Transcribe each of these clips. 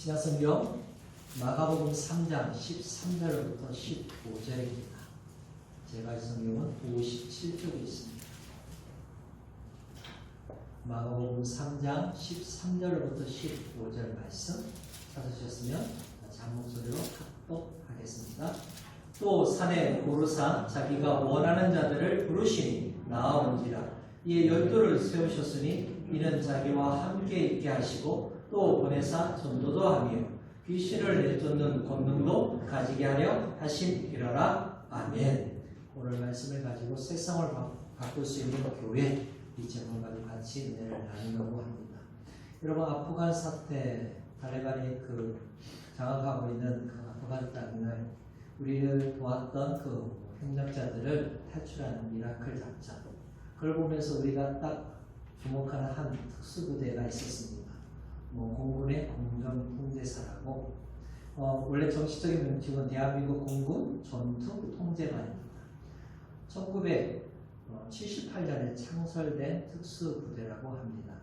신약성경 마가복음 3장 13절부터 15절입니다. 제가 이 성경은 57쪽에 있습니다. 마가복음 3장 13절부터 15절 말씀 찾으셨으면 한 목소리로 합독하겠습니다. 또 산에 고르사 자기가 원하는 자들을 부르시니 나아온지라. 이에 12를 세우셨으니 이는 자기와 함께 있게 하시고 또 보내사 전도도 하며 귀신을 내쫓는 권능도 가지게 하려 하심이러라. 아멘. 오늘 말씀을 가지고 세상을 바꿀 수 있는 교회 이 제목과도 같이 은혜를 나누려고 합니다. 여러분, 아프간 사태, 탈레반이 장악하고 있는 그 아프간 땅을 우리를 도왔던 그 협력자들을 탈출하는 미라클 작전, 그걸 보면서 우리가 딱 주목하는 한 특수부대가 있었습니다. 공군의 공정통제사라고, 원래 정식적인 명칭은 대한민국 공군 전투통제반입니다. 1978년에 창설된 특수부대라고 합니다.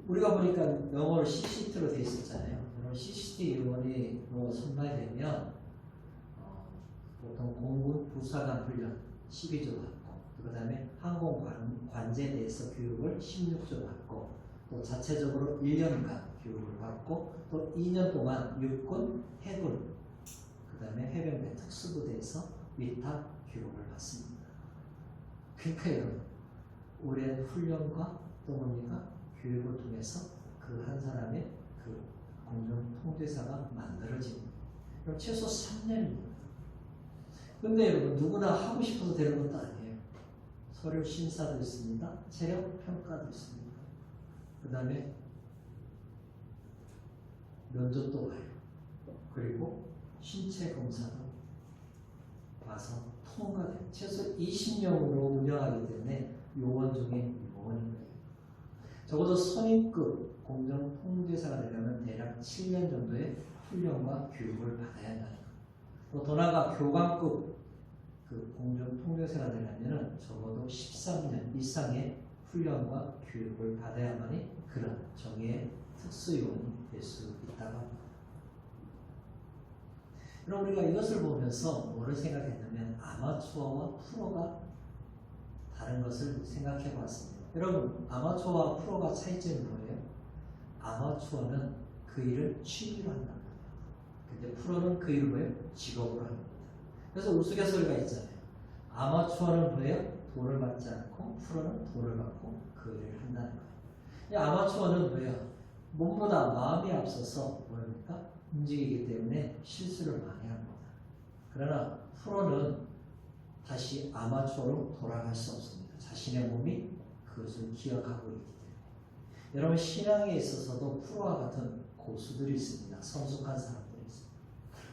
우리가 보니까 영어로 CCT로 되어 있었잖아요. CCT 요원이 선발되면 보통 공군 부사관 훈련 12주 받고, 그 다음에 항공 관제에 대해서 교육을 16주 받고, 또 자체적으로 1년간 교육을 받고, 또 2년 동안 육군, 해군, 그 다음에 해병대 특수부대에서 위탁 교육을 받습니다. 그러니까 여러분, 오랜 훈련과 또 뭡니까? 교육을 통해서 그 한 사람의 그 공정 통제사가 만들어집니다. 그럼 최소 3년입니다. 근데 여러분, 누구나 하고 싶어서 되는 것도 아니에요. 서류 심사도 있습니다. 체력 평가도 있습니다. 그 다음에 면접도 와요. 그리고 신체 검사도 와서 통과돼요. 최소 20명으로 운영하기 때문에 요원 중에 요원인 거예요. 적어도 선임급 공정통제사가 되려면 대략 7년 정도의 훈련과 교육을 받아야 한다는 거예요. 또 더 나아가 교관급 그 공정통제사가 되려면 적어도 13년 이상의 훈련과 교육을 받아야만이 그런 정예의 특수요원이 될 수 있다고 합니다. 그럼 우리가 이것을 보면서 뭐를 생각했냐면 아마추어와 프로가 다른 것을 생각해 보았습니다. 여러분, 아마추어와 프로가 차이점이 뭐예요? 아마추어는 그 일을 취미로 한다는 거예요. 근데 프로는 그 일을 뭐예요? 직업으로 합니다. 그래서 우스갯소리가 있잖아요. 아마추어는 뭐예요? 돈을 받지 않고, 프로는 돈을 받고 그 일을 한다는 거예요. 이 아마추어는 뭐예요? 몸보다 마음이 앞서서 뭡니까? 움직이기 때문에 실수를 많이 합니다. 그러나 프로는 다시 아마추어로 돌아갈 수 없습니다. 자신의 몸이 그것을 기억하고 있기 때문에. 여러분, 신앙에 있어서도 프로와 같은 고수들이 있습니다. 성숙한 사람들이 있습니다.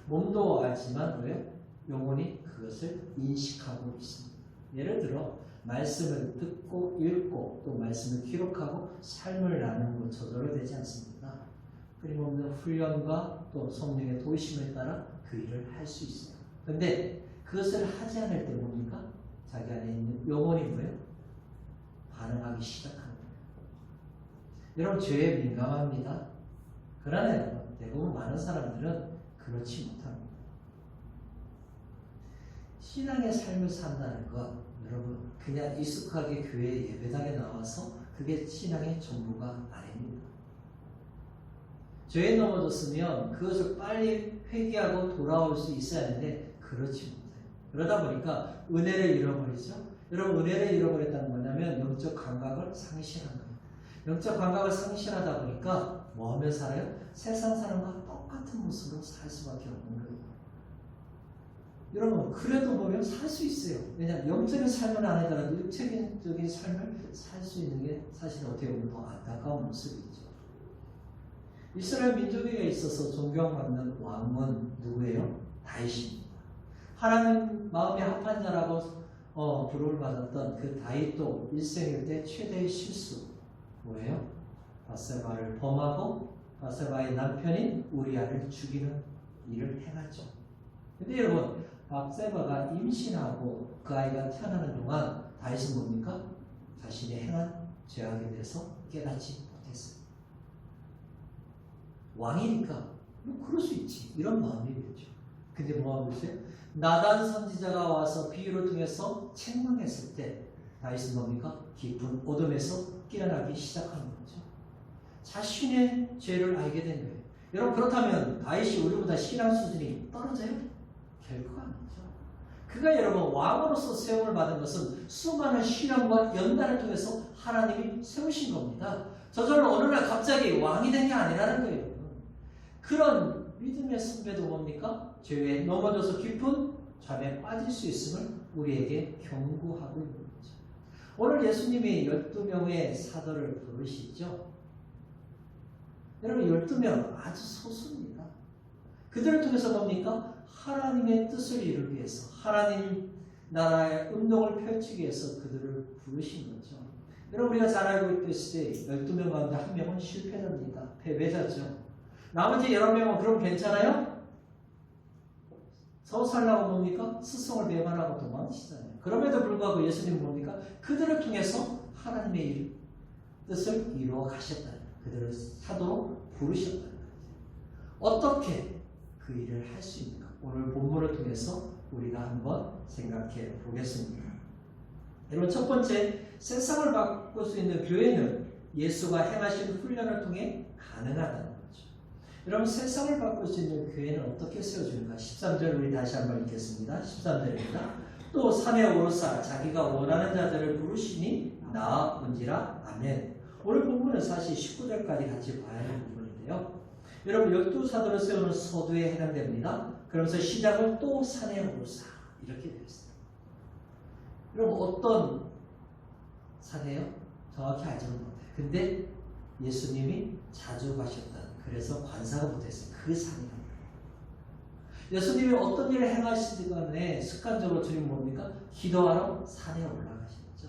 몸도 알지만 왜요? 영혼이 그것을 인식하고 있습니다. 예를 들어 말씀을 듣고 읽고 또 말씀을 기록하고 삶을 나누는 것 저절로 되지 않습니다. 끊임없는 훈련과 또 성령의 도우심에 따라 그 일을 할 수 있어요. 그런데 그것을 하지 않을 때 뭡니까? 자기 안에 있는 영혼이 뭐예요? 반응하기 시작합니다. 여러분, 죄에 민감합니다. 그러나 대부분 많은 사람들은 그렇지 못합니다. 신앙의 삶을 산다는 것, 여러분, 그냥 익숙하게 교회 예배당에 나와서 그게 신앙의 전부가 아닙니다. 죄에 넘어졌으면 그것을 빨리 회개하고 돌아올 수 있어야 하는데 그렇지 못해요. 그러다 보니까 은혜를 잃어버리죠. 여러분, 은혜를 잃어버렸다는 뭐냐면 영적 감각을 상실한 거예요. 영적 감각을 상실하다 보니까 뭐 하며 살아요? 세상 사람과 똑같은 모습으로 살 수밖에 없는 거예요. 여러분, 그래도 보면 살 수 있어요. 왜냐하면 영적인 삶은 아니더라도 육체적인 삶을 살 수 있는 게 사실 어떻게 보면 더 안타까운 모습이죠. 이스라엘 민족에게 있어서 존경받는 왕은 누구예요? 다윗입니다. 하나님 마음에 합한 자라고 부름을 받았던 그 다윗도 일생일 때 최대의 실수 뭐예요? 바세바를 범하고 바세바의 남편인 우리아를 죽이는 일을 행하죠. 근데 여러분, 바세바가 임신하고 그 아이가 태어나는 동안 다윗은 뭡니까? 자신이 행한 죄악에 대해서 깨닫지 못했어요. 왕이니까 뭐 그럴 수 있지. 이런 마음이겠죠. 근데 뭐하고 있어요? 나단 선지자가 와서 비유를 통해서 책망했을 때 다윗은 뭡니까? 깊은 어둠에서 깨어나기 시작하는 거죠. 자신의 죄를 알게 된 거예요. 여러분 그렇다면 다윗이 우리보다 신앙 수준이 떨어져요? 결코 아니죠. 그가 여러분 왕으로서 세움을 받은 것은 수많은 시련과 연단을 통해서 하나님이 세우신 겁니다. 저절로 어느 날 갑자기 왕이 된 게 아니라는 거예요. 그런 믿음의 선배도 뭡니까? 죄에 넘어져서 깊은 잠에 빠질 수 있음을 우리에게 경고하고 있는 거죠. 오늘 예수님이 12명의 사도를 부르시죠. 여러분 12명 아주 소수입니다. 그들을 통해서 뭡니까? 하나님의 뜻을 이루기 위해서 하나님 나라의 운동을 펼치기 위해서 그들을 부르신 거죠. 여러분 우리가 잘 알고 있듯이 12명 가운데 한 명은 실패자입니다. 패배자죠. 나머지 11명은 그럼 괜찮아요? 서살라고 뭡니까? 스승을 배반하고 도망치잖아요. 그럼에도 불구하고 예수님은 뭡니까? 그들을 통해서 하나님의 뜻을 이루어 가셨다는 거예요. 그들을 사도로 부르셨다는 거예요. 어떻게 그 일을 할 수 있는가? 오늘 본문을 통해서 우리가 한번 생각해 보겠습니다. 여러분 첫 번째, 세상을 바꿀 수 있는 교회는 예수가 행하신 훈련을 통해 가능하다는 거죠. 여러분 세상을 바꿀 수 있는 교회는 어떻게 세워주는가? 13절 우리 다시 한번 읽겠습니다. 13절입니다. 또 산에 오르사 자기가 원하는 자들을 부르시니 나아온지라. 아멘. 오늘 본문은 사실 19절까지 같이 봐야 하는 부분인데요. 여러분 12사도를 세우는 서두에 해당됩니다. 그러면서 시작은 또 산에 오르사 이렇게 되어 있어요. 여러분 어떤 산이에요? 정확히 알지는 못해요. 근데 예수님이 자주 가셨다. 그래서 관사가 붙어있어요. 그 산이랍니다. 예수님이 어떤 일을 행하시든 간에 습관적으로 주님 뭡니까? 기도하러 산에 올라가셨죠.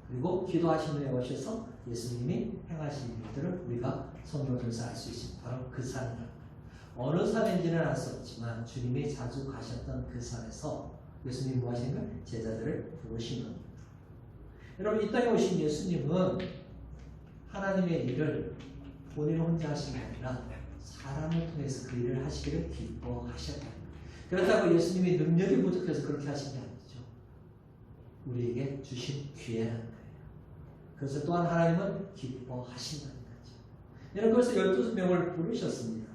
그리고 기도하신 후에 오셔서 예수님이 행하신 일들을 우리가 성경을 통해서 알 수 있습니다. 바로 그 산이랍니다. 어느 산인지는 알 수 없지만 주님이 자주 가셨던 그 산에서 예수님이 뭐 하신 거예요? 제자들을 부르신 겁니다. 여러분 이 땅에 오신 예수님은 하나님의 일을 본인 혼자 하신 게 아니라 사람을 통해서 그 일을 하시기를 기뻐하셨다. 그렇다고 예수님이 능력이 부족해서 그렇게 하신 게 아니죠. 우리에게 주신 기회라는 거예요. 그래서 또한 하나님은 기뻐하신다는 거죠. 여러분 그래서 12명을 부르셨습니다.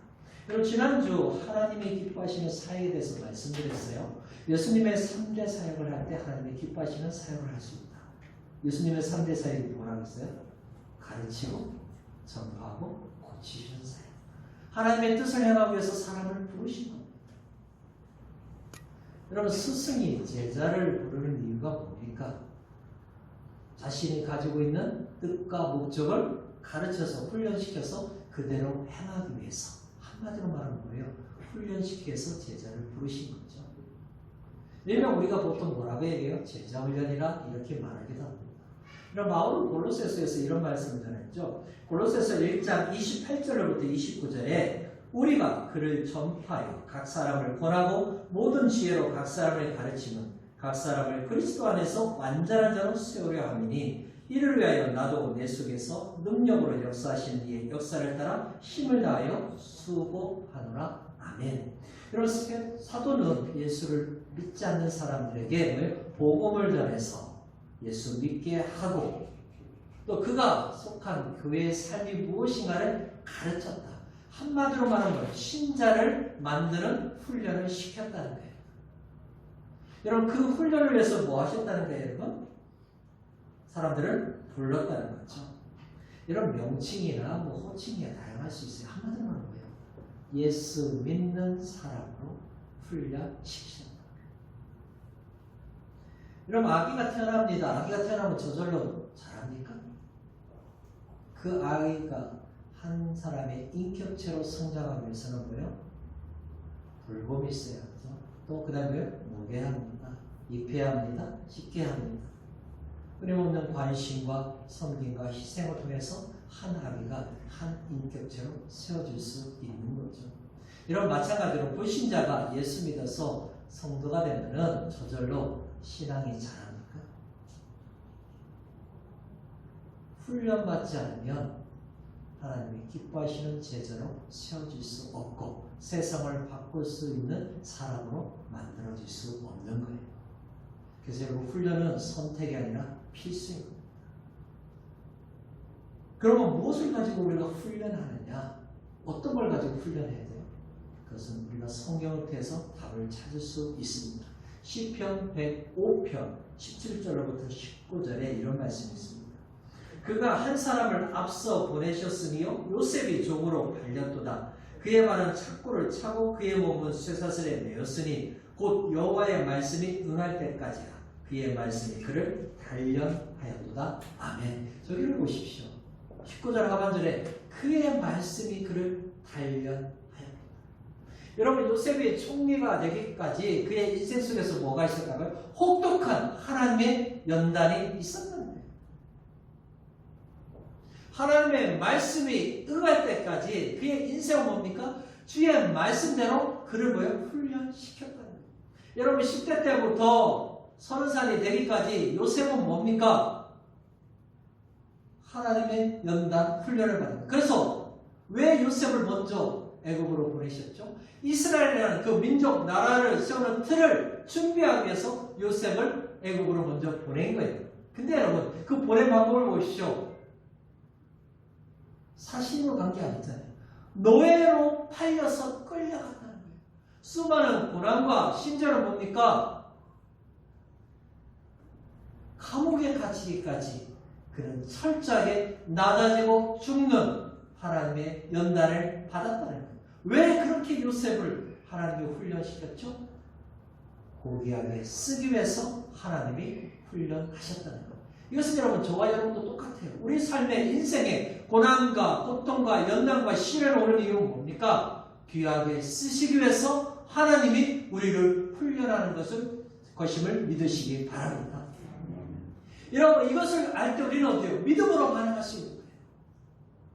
여러분 지난주 하나님이 기뻐하시는 사역에 대해서 말씀드렸어요. 예수님의 3대 사역을 할 때 하나님이 기뻐하시는 사역을 할 수 있다. 예수님의 3대 사역이 뭐라고 했어요? 가르치고 전파하고 고치시는 사역. 하나님의 뜻을 행하기 위해서 사람을 부르신 겁니다. 여러분 스승이 제자를 부르는 이유가 뭡니까? 자신이 가지고 있는 뜻과 목적을 가르쳐서 훈련시켜서 그대로 행하기 위해서. 한마디로 말하면 뭐예요? 훈련시키기 위해서 제자를 부르신 거죠. 일명 우리가 보통 뭐라고 얘기해요? 제자훈련이라 이렇게 말하기도 합니다. 그럼 바울은 골로새서에서 이런 말씀을 전했죠. 골로새서 1장 28절부터 29절에 우리가 그를 전파하여 각 사람을 권하고 모든 지혜로 각 사람을 가르치면 각 사람을 그리스도 안에서 완전한 자로 세우려 함이니 이를 위하여 나도 내 속에서 능력으로 역사하시는 이의 역사를 따라 힘을 다하여 수고하노라. 아멘. 여러분 사도는 예수를 믿지 않는 사람들에게 복음을 전해서 예수 믿게 하고 또 그가 속한 교회의 삶이 무엇인가를 가르쳤다. 한마디로 말하면 신자를 만드는 훈련을 시켰다는 거예요. 여러분 그 훈련을 위해서 뭐 하셨다는 거예요, 여러분? 사람들을 불렀다는 거죠. 여러분 명칭이나 뭐 호칭이 다양할 수 있어요. 한마디로 말하면 뭐예요? 예수 믿는 사람으로 훈련시키셨다. 여러분 아기가 태어납니다. 아기가 태어나면 저절로 자랍니까? 그 아이가 한 사람의 인격체로 성장하기 위해서는 뭐예요? 돌봄이 있어야 하죠. 또 그 다음에 먹여야 합니다. 입혀야 합니다. 씻게 합니다. 끊임없는 관심과 섬김과 희생을 통해서 한 아기가 한 인격체로 세워질 수 있는 거죠. 이런 마찬가지로 불신자가 예수 믿어서 성도가 되면은 저절로 신앙이 자랍니까? 훈련받지 않으면 하나님이 기뻐하시는 제자로 세워질 수 없고 세상을 바꿀 수 있는 사람으로 만들어질 수 없는 거예요. 그래서 여러분 훈련은 선택이 아니라 필수입니다. 그러면 무엇을 가지고 우리가 훈련하느냐? 어떤 걸 가지고 훈련해야 돼요? 그것은 우리가 성경을 통해서 답을 찾을 수 있습니다. 시편 105편 17절로부터 19절에 이런 말씀이 있습니다. 그가 한 사람을 앞서 보내셨으며 요셉이 종으로 발렸도다. 그의 발은 착고를 차고 그의 몸은 쇠사슬에 매였으니 곧 여호와의 말씀이 응할 때까지라. 그의 말씀이 그를 단련하였도다. 아멘. 저기를 보십시오. 19절 하반절에 그의 말씀이 그를 단련하였도다. 여러분 요셉이 총리가 되기까지 그의 인생 속에서 뭐가 있었다고요? 혹독한 하나님의 연단이 있었는데 하나님의 말씀이 응할 때까지 그의 인생은 뭡니까? 주의 말씀대로 그를 뭐예요? 훈련시켰다는 거예요. 여러분 10대 때부터 30살이 되기까지 요셉은 뭡니까? 하나님의 연단 훈련을 받는 거예요. 그래서 왜 요셉을 먼저 애굽으로 보내셨죠? 이스라엘이라는 그 민족 나라를 세우는 틀을 준비하기 위해서 요셉을 애굽으로 먼저 보낸 거예요. 근데 여러분 그 보낸 방법을 보십시오. 사신으로 간 게 아니잖아요. 노예로 팔려서 끌려간다는 거예요. 수많은 고난과 심지어는 뭡니까? 감옥에 갇히기까지 그는 철저하게 낮아지고 죽는 하나님의 연단을 받았다는 거예요. 왜 그렇게 요셉을 하나님이 훈련시켰죠? 고귀하게 쓰기 위해서 하나님이 훈련하셨다는 거예요. 이것은 여러분 저와 여러분도 똑같아요. 우리 삶의 인생에 고난과 고통과 연단과 시련을 오는 이유는 뭡니까? 귀하게 쓰시기 위해서 하나님이 우리를 훈련하는 것임을 믿으시기 바랍니다. 여러분 이것을 알 때 우리는 어때요? 믿음으로 반응할 수 있는 거예요.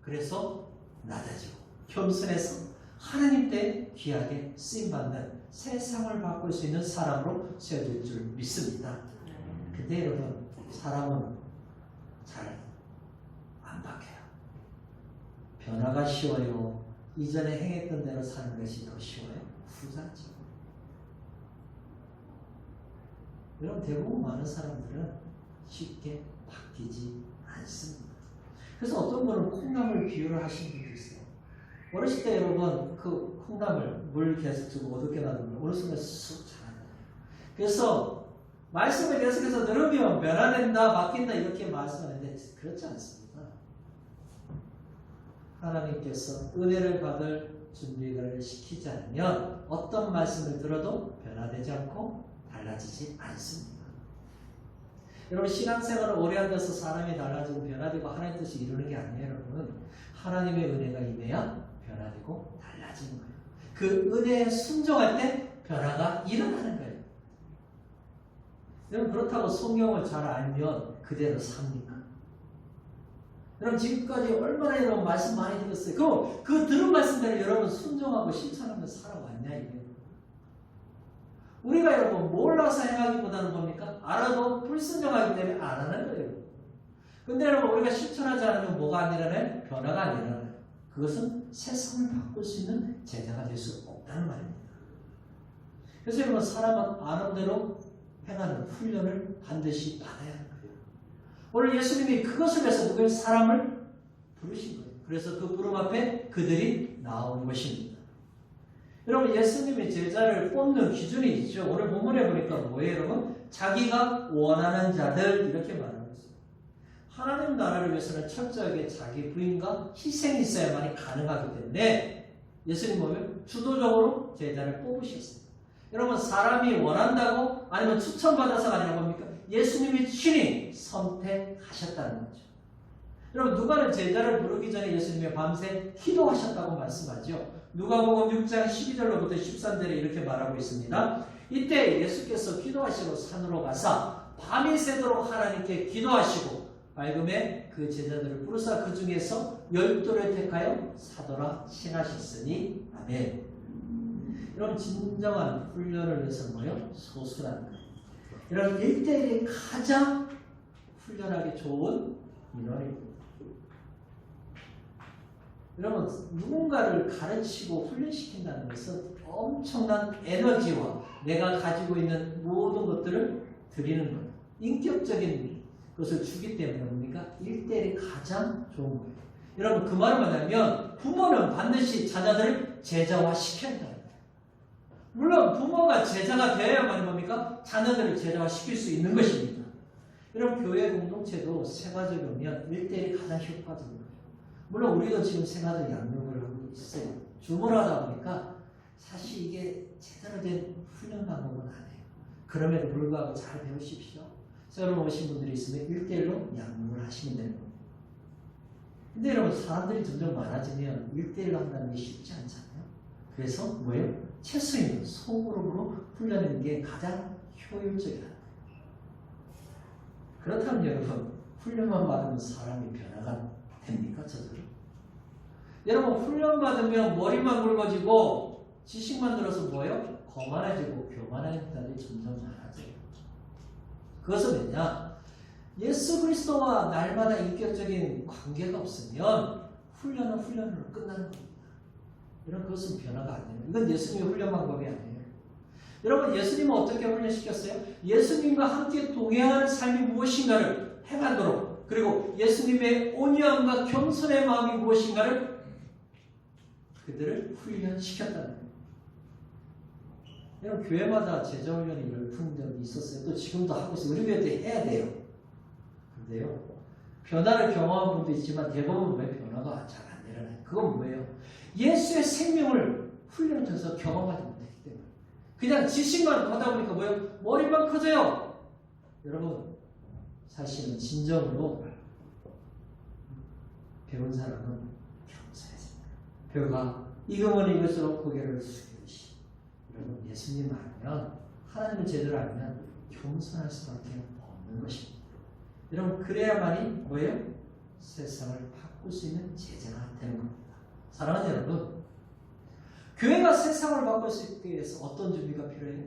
그래서 낮아지고 겸손해서 하나님 때 귀하게 쓰임받는 세상을 바꿀 수 있는 사람으로 세워질 줄 믿습니다. 근데 여러분 사람은 잘 안 바뀌어요. 변화가 쉬워요? 이전에 행했던 대로 사는 것이 더 쉬워요? 후자죠. 여러분 대부분 많은 사람들은 쉽게 바뀌지 않습니다. 그래서 어떤 분은 콩나물 비유를 하신 분도 있어요. 어렸을 때 여러분 그 콩나물 물 계속 주고 어둡게 놔두면 어느 순간 쑥 자라나요. 그래서 말씀을 계속해서 들으면 변화된다, 바뀐다 이렇게 말씀하는데 그렇지 않습니다. 하나님께서 은혜를 받을 준비를 시키지 않으면 어떤 말씀을 들어도 변화되지 않고 달라지지 않습니다. 여러분 신앙생활을 오래 앉아서 사람이 달라지고 변화되고 하나님의 뜻이 이루는 게 아니에요. 여러분 하나님의 은혜가 임해야 변화되고 달라지는 거예요. 그 은혜에 순종할 때 변화가 일어나는 거예요. 여러분 그렇다고 성경을 잘 알면 그대로 삽니까? 여러분 지금까지 얼마나 여러분 말씀 많이 들었어요. 그럼 그 들은 말씀대로 여러분 순종하고 실천하며 살아왔냐 이게. 우리가 여러분 몰라서 행하기보다는 뭡니까? 알아도 불순종하기 때문에 안 하는 거예요. 근데 여러분 우리가 실천하지 않으면 뭐가 안 일어나요? 변화가 안 일어나요. 그것은 세상을 바꿀 수 있는 제자가 될 수 없다는 말입니다. 그래서 여러분 사람은 아는 대로 행하는 훈련을 반드시 받아야 하는 거예요. 오늘 예수님이 그것을 위해서 누구의 사람을 부르신 거예요. 그래서 그 부름 앞에 그들이 나온 것입니다. 여러분 예수님이 제자를 뽑는 기준이 있죠. 오늘 본문에 보니까 뭐예요 여러분? 자기가 원하는 자들 이렇게 말하고 있어요. 하나님 나라를 위해서는 철저하게 자기 부인과 희생이 있어야만이 가능하기 때문에 예수님 보면 주도적으로 제자를 뽑으셨어요. 여러분 사람이 원한다고 아니면 추천받아서가 아니라 뭡니까? 예수님이 친히 선택하셨다는 거죠. 여러분 누가는 제자를 부르기 전에 예수님이 밤새 기도하셨다고 말씀하죠. 누가복음 6장 12절로부터 13절에 이렇게 말하고 있습니다. 이때 예수께서 기도하시러 산으로 가사 밤이 새도록 하나님께 기도하시고 밝음에 그 제자들을 부르사 그 중에서 12를 택하여 사도라 칭하셨으니 아멘. 여러분 진정한 훈련을 위해서는 뭐예요? 소수라는 거예요. 여러분 1대1이 가장 훈련하기 좋은 인원입니다. 여러분, 누군가를 가르치고 훈련시킨다는 것은 엄청난 에너지와 내가 가지고 있는 모든 것들을 드리는 거예요. 인격적인 것을 주기 때문에 뭡니까? 1대1이 가장 좋은 거예요. 여러분, 그 말은 뭐냐면 부모는 반드시 자녀들을 제자화시켜야 한다. 물론 부모가 제자가 되어야만 뭡니까? 자녀들을 제자화시킬 수 있는 것입니다. 여러분, 교회 공동체도 세 가지 보면 1대1이 가장 효과적입니다. 물론 우리도 지금 세 가지 양육을 하고 있어요. 줌을 하다 보니까 사실 이게 제대로 된 훈련 방법은 아니에요. 그럼에도 불구하고 잘 배우십시오. 새로 오신 분들이 있으면 1대1로 양육을 하시면 되는 겁니다. 근데 여러분, 사람들이 점점 많아지면 1대1로 한다는 게 쉽지 않잖아요. 그래서 뭐예요? 최소인 소그룹으로 훈련하는 게 가장 효율적이다. 그렇다면 여러분, 훈련만 받으면 사람이 변화가 됩니까? 저들? 여러분, 훈련 받으면 머리만 굵어지고 지식만 들어서 뭐예요? 거만해지고 교만해지는 딸이 점점 많아져요. 그것은 왜냐? 예수 그리스도와 날마다 인격적인 관계가 없으면 훈련은 훈련으로 끝나는 겁니다. 이런 그것은 변화가 안 돼요. 이건 예수님의 훈련 방법이 아니에요. 여러분, 예수님은 어떻게 훈련시켰어요? 예수님과 함께 동행하는 삶이 무엇인가를 행하도록, 그리고 예수님의 온유함과 겸손의 마음이 무엇인가를 그들을 훈련시켰다는 거예요. 여러분, 교회마다 제자훈련이 열풍 적이 있었어요. 또 지금도 하고 있어요. 우리 교회도 해야 돼요. 근데요, 변화를 경험한 분도 있지만 대부분 왜 변화가 잘 안 일어나요? 그건 뭐예요? 예수의 생명을 훈련해서 경험하지 못했기 때문에. 그냥 지식만 하다 보니까 뭐예요? 머리만 커져요. 여러분, 사실은 진정으로 배운 사람은 겸손해집니다. 배우가 익으면 익을수록 고개를 숙이듯이. 여러분, 예수님 알면, 하나님을 제대로 알면 겸손할 수밖에 없는 것입니다. 여러분, 그래야만이 뭐예요? 세상을 바꿀 수 있는 제자가 되는 겁니다. 사랑하는 여러분, 교회가 세상을 바꿀 수 있기 위해서 어떤 준비가 필요해요?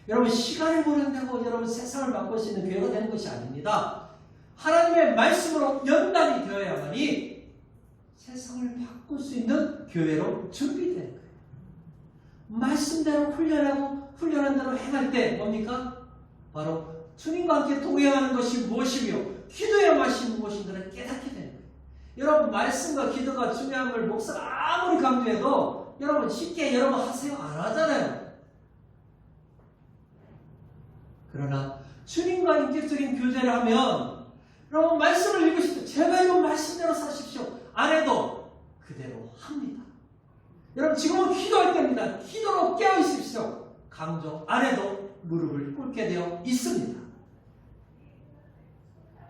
여러분, 시간을 보낸다고 여러분 세상을 바꿀 수 있는 교회가 되는 것이 아닙니다. 하나님의 말씀으로 연단이 되어야만이 세상을 바꿀 수 있는 교회로 준비되는 거예요. 말씀대로 훈련하고 훈련한 대로 행할 때 뭡니까? 바로 주님과 함께 동행하는 것이 무엇이며 기도의 맛이 무엇인가를 깨닫게 되는 거예요. 여러분, 말씀과 기도가 중요한 걸 목사가 아무리 강조해도 여러분 쉽게 여러분 하세요 안 하잖아요. 그러나 주님과 인격적인 교제를 하면 여러분 말씀을 읽으시고 제발 이거 말씀대로 사십시오. 안 해도 그대로 합니다. 여러분, 지금은 기도할 때입니다. 기도로 깨어 있으십시오. 강조 안 해도 무릎을 꿇게 되어 있습니다.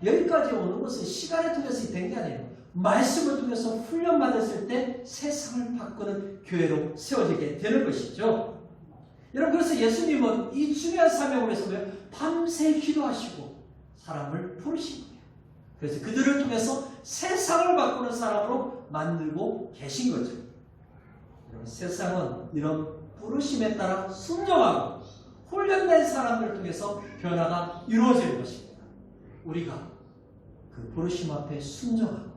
여기까지 오는 것은 시간을 통해서 된 게 아니에요. 말씀을 통해서 훈련받았을 때 세상을 바꾸는 교회로 세워지게 되는 것이죠. 여러분, 그래서 예수님은 이 중요한 사명을 위해서 밤새 기도하시고 사람을 부르신 거예요. 그래서 그들을 통해서 세상을 바꾸는 사람으로 만들고 계신 거죠. 여러분, 세상은 이런 부르심에 따라 순종하고 훈련된 사람들을 통해서 변화가 이루어지는 것입니다. 우리가 그 부르심 앞에 순종하고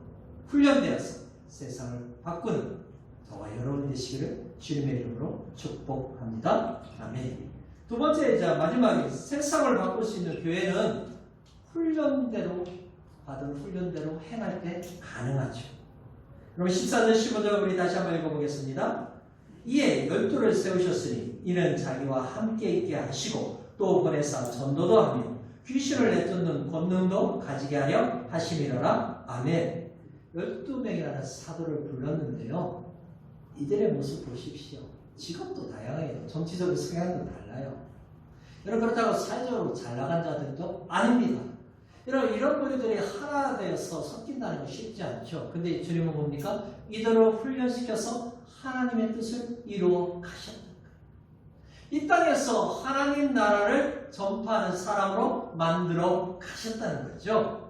훈련되어서 세상을 바꾸는 저와 여러분 되시기를 주님의 이름으로 축복합니다. 아멘. 두 번째, 마지막에 세상을 바꿀 수 있는 교회는 훈련대로 받은 훈련대로 행할 때 가능하죠. 그럼 14절 15절 우리 다시 한번 읽어보겠습니다. 이에 12를 세우셨으니 이는 자기와 함께 있게 하시고 또 보내사 전도도 하며 귀신을 내쫓는 권능도 가지게 하려 하심이로라. 아멘. 12명이라는 사도를 불렀는데요. 이들의 모습 보십시오. 직업도 다양해요. 정치적인 성향도 달라요. 여러분, 그렇다고 사회적으로 잘 나간 자들도 아닙니다. 여러분, 이런 분들이 하나 되어서 섞인다는 건 쉽지 않죠. 근데 주님은 뭡니까? 이들을 훈련시켜서 하나님의 뜻을 이루어 가셨다. 이 땅에서 하나님 나라를 전파하는 사람으로 만들어 가셨다는 거죠.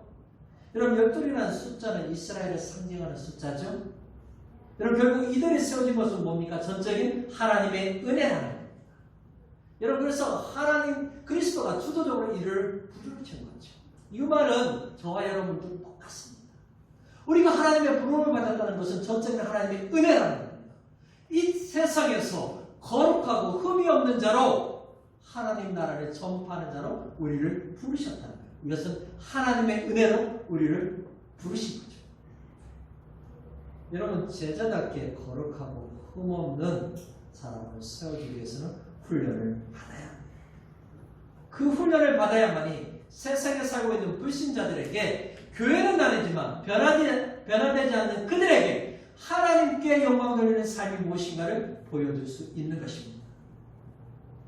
여러분, 12이라는 숫자는 이스라엘을 상징하는 숫자죠. 여러분, 결국 이들이 세워진 것은 뭡니까? 전적인 하나님의 은혜라는 겁니다. 여러분, 그래서 하나님 그리스도가 주도적으로 이를 부르신 거죠. 이 말은 저와 여러분도 똑같습니다. 우리가 하나님의 부름을 받았다는 것은 전적인 하나님의 은혜라는 겁니다. 이 세상에서 거룩하고 흠이 없는 자로 하나님 나라를 전파하는 자로 우리를 부르셨다는 거예요. 이것은 하나님의 은혜로 우리를 부르신 거죠. 여러분, 제자답게 거룩하고 흠없는 사람을 세우기 위해서는 훈련을 받아야 합니다. 그 훈련을 받아야만이 세상에 살고 있는 불신자들에게, 교회는 다르지만 변화되지 않는 그들에게 하나님께 영광 돌리는 삶이 무엇인가를 보여줄 수 있는 것입니다.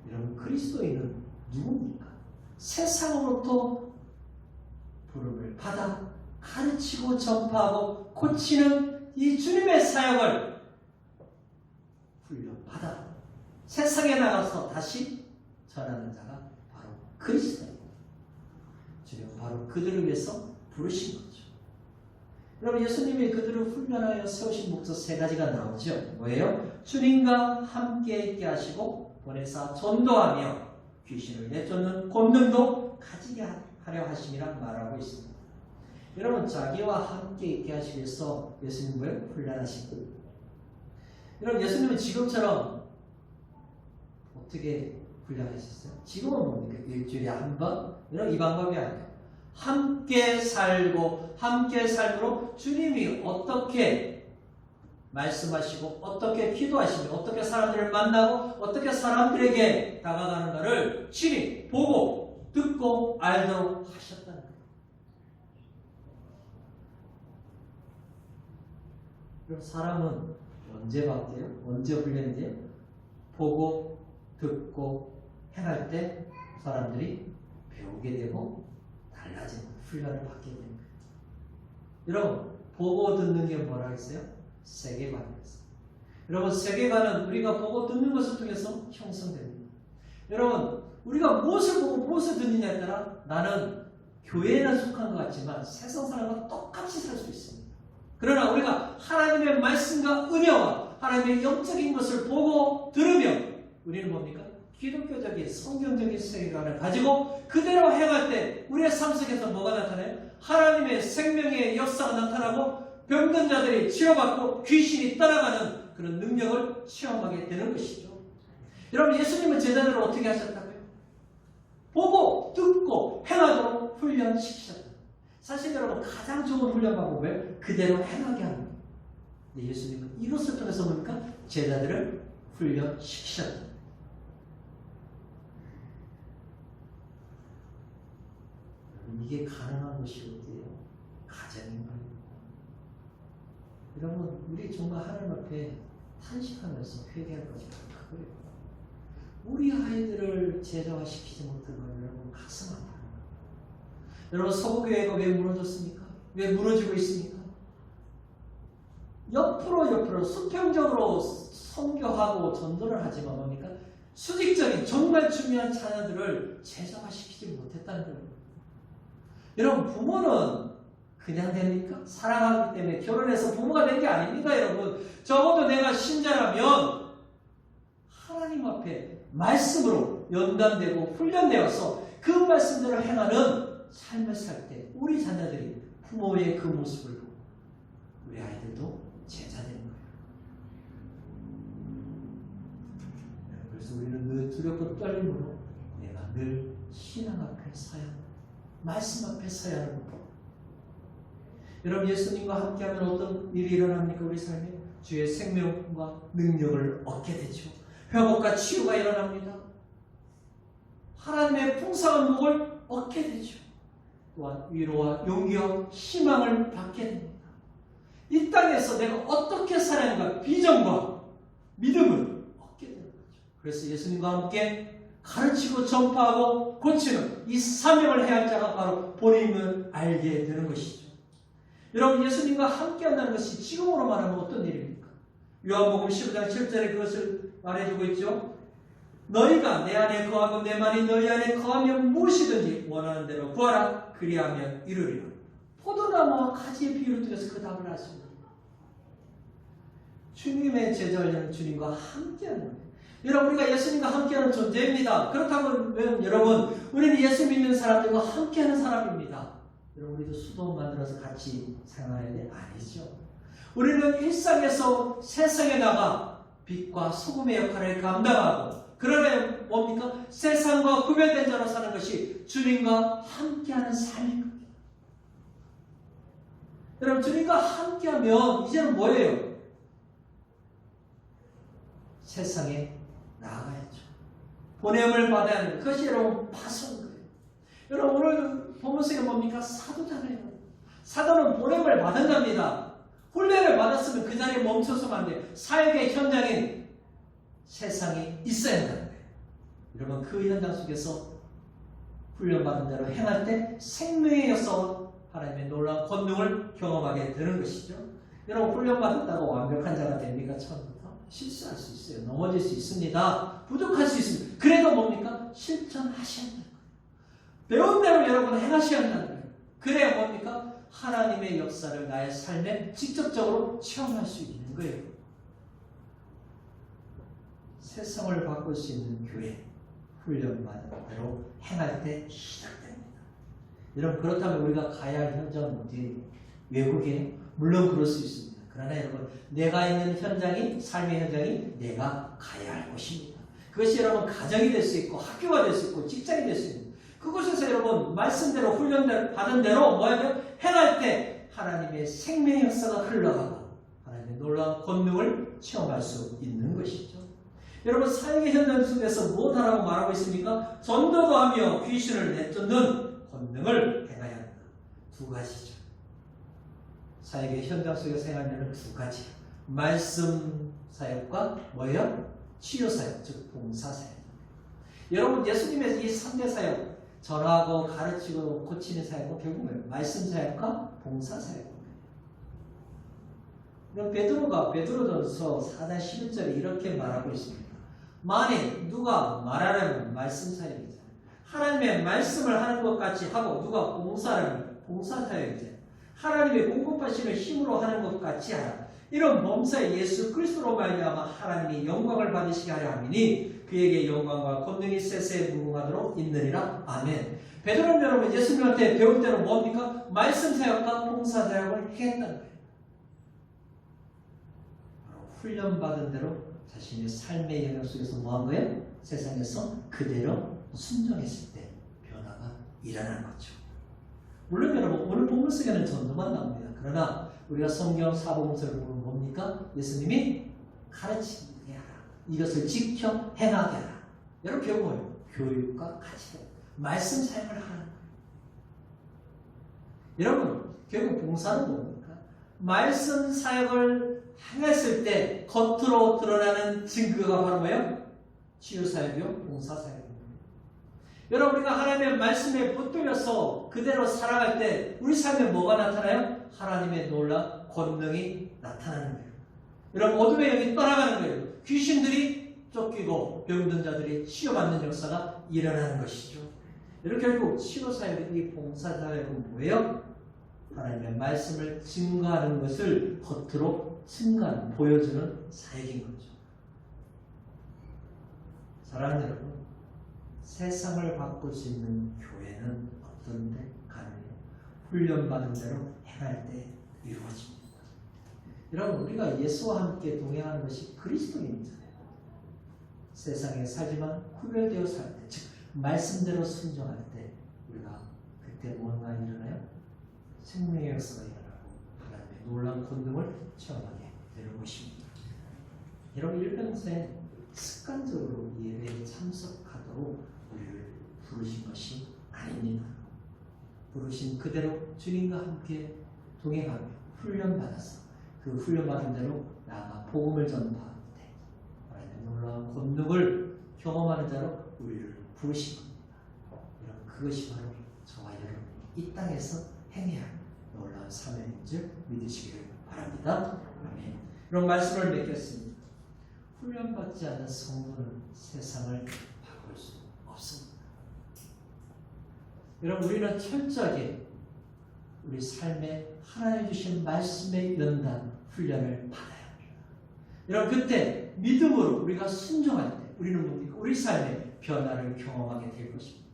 여러분, 그리스도인은 누굽니까? 세상으로부터 부름을 받아 가르치고 전파하고 고치는 이 주님의 사역을 훈련받아 세상에 나가서 다시 전하는 자가 바로 그리스도입니다. 주님은 바로 그들을 위해서 부르신 거죠. 여러분, 예수님이 그들을 훈련하여 세우신 목적 세 가지가 나오죠. 뭐예요? 주님과 함께 있게 하시고 보내사 전도하며 귀신을 내쫓는 권능도 가지게 하려 하심이라 말하고 있습니다. 여러분, 자기와 함께 있게 하시기 위해서 예수님을 훈련하신 거예요. 여러분, 예수님은 지금처럼 어떻게 훈련하셨어요? 지금은 뭡니까? 일주일에 한 번? 이런 이 방법이 아니에요. 함께 살고 함께 삶으로 주님이 어떻게 말씀하시고 어떻게 기도하시며 어떻게 사람들을 만나고 어떻게 사람들에게 다가가는가를 친히 보고 듣고 알도록 하셨다는 거예요. 그럼 사람은 언제 바뀌어요? 언제 훈련이 돼요? 보고 듣고 행할 때 사람들이 배우게 되고 달라지는 훈련을 받게 되는 거예요. 여러분, 보고 듣는 게 뭐라 했어요? 세계관이었어요. 여러분, 세계관은 우리가 보고 듣는 것을 통해서 형성됩니다. 여러분, 우리가 무엇을 보고 무엇을 듣느냐에 따라 나는 교회에는 속한 것 같지만 세상 사람과 똑같이 살 수 있습니다. 그러나 우리가 하나님의 말씀과 은혜와 하나님의 영적인 것을 보고 들으면 우리는 뭡니까? 기독교적인 성경적인 세계관을 가지고 그대로 행할 때 우리의 삶 속에서 뭐가 나타나요? 하나님의 생명의 역사가 나타나고 병든 자들이 치료받고 귀신이 떠나가는 그런 능력을 체험하게 되는 것이죠. 여러분, 예수님은 제자들을 어떻게 하셨다고요? 보고 듣고 행하도록 훈련시키셨다. 사실 여러분, 가장 좋은 훈련 방법을 그대로 행하게 하는 거예요. 예수님은 이것을 통해서 뭡니까? 제자들을 훈련시키셨다. 이게 가능한 것이 어디예요? 가정인 말입니다. 여러분, 우리 정말 하나님 앞에 탄식하면서 회개할 것이 그거예요. 우리 아이들을 제자화시키지 못한 걸 여러분 가슴 아파요. 여러분, 서구교회가 왜 무너졌습니까? 왜 무너지고 있습니까? 옆으로 수평적으로 선교하고 전도를 하지만 뭡니까? 수직적인 정말 중요한 자녀들을 제자화시키지 못했다는 거예요. 여러분, 부모는 그냥 됩니까? 사랑하기 때문에 결혼해서 부모가 된 게 아닙니다, 여러분. 적어도 내가 신자라면 하나님 앞에 말씀으로 연단되고 훈련되어서 그 말씀대로 행하는 삶을 살 때 우리 자녀들이 부모의 그 모습을 보고 우리 아이들도 제자되는 거예요. 그래서 우리는 늘 두렵고 떨림으로 내가 늘 신앙 앞에 서야 합니다. 말씀 앞에 서야 하는 것. 여러분, 예수님과 함께하면 어떤 일이 일어납니까? 우리 삶에 주의 생명과 능력을 얻게 되죠. 회복과 치유가 일어납니다. 하나님의 풍성한 복을 얻게 되죠. 또한 위로와 용기와 희망을 받게 됩니다. 이 땅에서 내가 어떻게 살아야하는가 비전과 믿음을 얻게 되는 거죠. 그래서 예수님과 함께 가르치고 전파하고 고치는 이 사명을 해야 할 자가 바로 본인을 알게 되는 것이죠. 여러분, 예수님과 함께 한다는 것이 지금으로 말하면 어떤 일입니까? 요한복음 15장 7절에 그것을 말해주고 있죠. 너희가 내 안에 거하고 내 말이 너희 안에 거하면 무엇이든지 원하는 대로 구하라. 그리하면 이루리라. 포도나무와 가지의 비유를 통해서 그 답을 알습니다. 주님의 제자는 주님과 함께하는 거예요. 여러분, 우리가 예수님과 함께하는 존재입니다. 그렇다면 여러분, 우리는 예수 믿는 사람들과 함께하는 사람입니다. 여러분 우리도 수도 만들어서 같이 생활해야 돼? 아니죠. 우리는 일상에서 세상에 나가 빛과 소금의 역할을 감당하고 그러면 뭡니까? 세상과 구별된 자로 사는 것이 주님과 함께하는 삶인 겁니다. 여러분 주님과 함께하면 이제는 뭐예요? 세상에 나아가야죠. 보냄을 받아야 하는 그것이 여러분 파수인 거예요. 여러분 오늘 본문속에 뭡니까? 사도잖아요. 사도는 보냄을 받은 자입니다. 훈련을 받았으면 그 자리에 멈춰서만 안 돼요. 사역의 현장에 세상에 있어야 한다는 거예요. 여러분 그 현장 속에서 훈련받은 대로 행할 때 생명의 역사와 하나님의 놀라운 권능을 경험하게 되는 것이죠. 여러분 훈련받았다고 완벽한 자가 됩니까? 처음부터 실수할 수 있어요. 넘어질 수 있습니다. 부족할 수 있습니다. 그래도 뭡니까? 실천하셔야 한다는 거예요. 배운 대로 여러분은 행하셔야 한다는 거예요. 그래야 뭡니까? 하나님의 역사를 나의 삶에 직접적으로 체험할 수 있는 거예요. 세상을 바꿀 수 있는 교회, 훈련받은 대로 행할 때 시작됩니다. 여러분 그렇다면 우리가 가야 할 현장은 어디에? 외국에? 물론 그럴 수 있습니다. 그러나 여러분 내가 있는 현장이 삶의 현장이 내가 가야 할 곳입니다. 그것이 여러분 가정이 될 수 있고 학교가 될 수 있고 직장이 될 수 있는 그곳에서 여러분 말씀대로 훈련받은 대로 뭐예요? 행할 때 하나님의 생명의 역사가 흘러가고 하나님의 놀라운 권능을 체험할 수 있는 것이죠. 여러분 사역의 현장 속에서 무엇하라고 말하고 있습니까? 전도도 하며 귀신을 내쫓는 권능을 행해야 한다. 두 가지죠. 사역의 현장 속에서 행하려는 두 가지. 말씀 사역과 뭐예요? 치유 사역, 즉 봉사 사역. 여러분 예수님의 이 3대 사역 전하고 가르치고 고치는 사역은 결국 뭐예요? 말씀 사역과 봉사 사역입니다. 그럼 베드로전서 4장 11절에 이렇게 말하고 있습니다. 만일 누가 말하려면 말씀 사역이잖아요. 하나님의 말씀을 하는 것 같이 하고 누가 봉사하면 봉사 사역이잖아요. 하나님의 공급하시는 힘으로 하는 것 같이 하라. 이런 범사에 예수 그리스도로 말미암아 하나님이 영광을 받으시게 하려 함이니 그에게 영광과 권능이 세세에 무궁하도록 있느니라. 아멘. 베드로는 여러분 예수님한테 배울 대로 뭡니까? 말씀 사역과 봉사 사역을 했다는 거예요. 훈련받은 대로 자신의 삶의 영역 속에서 뭐한 거예요? 세상에서 그대로 순종했을 때 변화가 일어나는 거죠. 물론 여러분 오늘 본문 속에는 전도만 나옵니다. 그러나 우리가 성경 사복음서를 보면 뭡니까? 예수님이 가르치게 하라. 이것을 지켜 행하게 하라. 여러분 결국 뭐예요? 교육과 가치다. 말씀 사역을 하는 거예요. 여러분 결국 봉사는 뭡니까? 말씀 사역을 행했을 때 겉으로 드러나는 증거가 바로 뭐예요? 치유 사역이요? 봉사 사역입니다. 여러분 우리가 하나님의 말씀에 붙들려서 그대로 살아갈 때 우리 삶에 뭐가 나타나요? 하나님의 놀라운 권능이 나타나는 거예요. 여러분 어둠의 영이 떠나가는 거예요. 귀신들이 쫓기고 병든 자들이 치유받는 역사가 일어나는 것이죠. 이렇게 결국 치유 사역이 봉사 사역은 뭐예요? 하나님의 말씀을 증거하는 것을 겉으로 증거하는 보여주는 사역인 거죠. 사랑하는 여러분, 세상을 바꿀 수 있는 교회는 어떤 데 가능해요? 훈련받은 대로 행할 때 이루어집니다. 여러분 우리가 예수와 함께 동행하는 것이 그리스도인이잖아요. 세상에 살지만 구별되어 살 때, 즉 말씀대로 순종할 때 우리가 그때 뭔가 일어나요? 생명의 역사가 일어나고 하나님의 놀라운 권능을 체험하게 되는 것입니다. 여러분 일평생 습관적으로 예배에 참석하도록 우리를 부르신 것이 아닙니다. 부르신 그대로 주님과 함께 동행하며 훈련받아서 그 훈련받은 대로 나아가 복음을 전파할 때 하나님의 놀라운 권능을 경험하는 자로 우리를 부르신 겁니다. 여러분 그것이 바로 저와 여러분이 이 땅에서 행해야 할 놀라운 사명인 줄 믿으시기를 바랍니다. 아멘. 이런 말씀을 맺겠습니다. 훈련받지 않는 성도는 세상을 바꿀 수 없습니다. 여러분 우리는 철저하게 우리 삶에 하나님 주신 말씀의 연단 훈련을 받아야 합니다. 여러분 그때 믿음으로 우리가 순종할 때 우리는 뭡니까? 우리 삶의 변화를 경험하게 될 것입니다.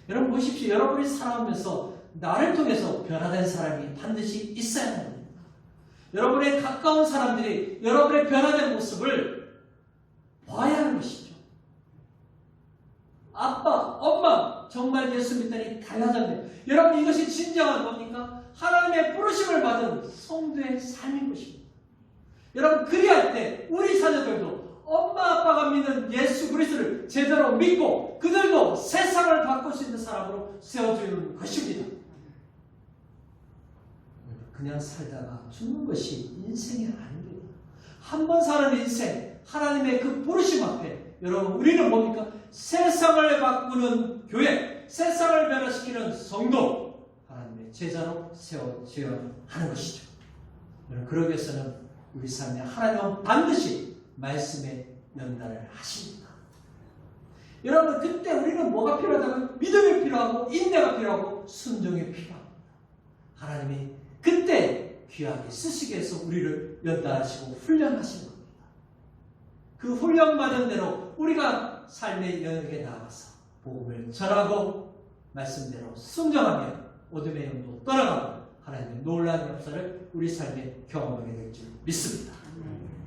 여러분 보십시오. 여러분이 살아오면서 나를 통해서 변화된 사람이 반드시 있어야 합니다. 여러분의 가까운 사람들이 여러분의 변화된 모습을 봐야 하는 것이죠. 아빠, 엄마 정말 예수 믿더니 달라졌네요. 여러분 이것이 진정한 뭡니까? 하나님의 부르심을 받은 성도의 삶인 것입니다. 여러분 그리할 때 우리 자녀들도 엄마 아빠가 믿는 예수 그리스도를 제대로 믿고 그들도 세상을 바꿀 수 있는 사람으로 세워주는 것입니다. 그냥 살다가 죽는 것이 인생이 아닙니다. 한 번 사는 인생, 하나님의 그 부르심 앞에 여러분 우리는 뭡니까? 세상을 바꾸는 교회, 세상을 변화시키는 성도, 하나님의 제자로 세워져야 하는 것이죠. 여러분 그러기 위해서는 우리 삶에 하나님은 반드시 말씀에 연단을 하십니다. 여러분 그때 우리는 뭐가 필요하다면 믿음이 필요하고 인내가 필요하고 순종이 필요합니다. 하나님이 그때 귀하게 쓰시기 위해서 우리를 연단하시고 훈련하시는 겁니다. 그 훈련받은 대로 우리가 삶의 영역에 나가서 복음을 전하고 말씀대로 순종하며 어둠의 영도 떠나가고 하나님의 놀라운 역사를 우리 삶에 경험하게 될 줄 믿습니다.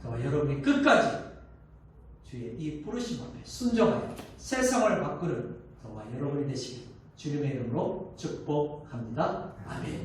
저와 여러분이 끝까지 주의 이 부르심 앞에 순종하여 세상을 바꾸는 저와 여러분이 되시길 주님의 이름으로 축복합니다. 아멘.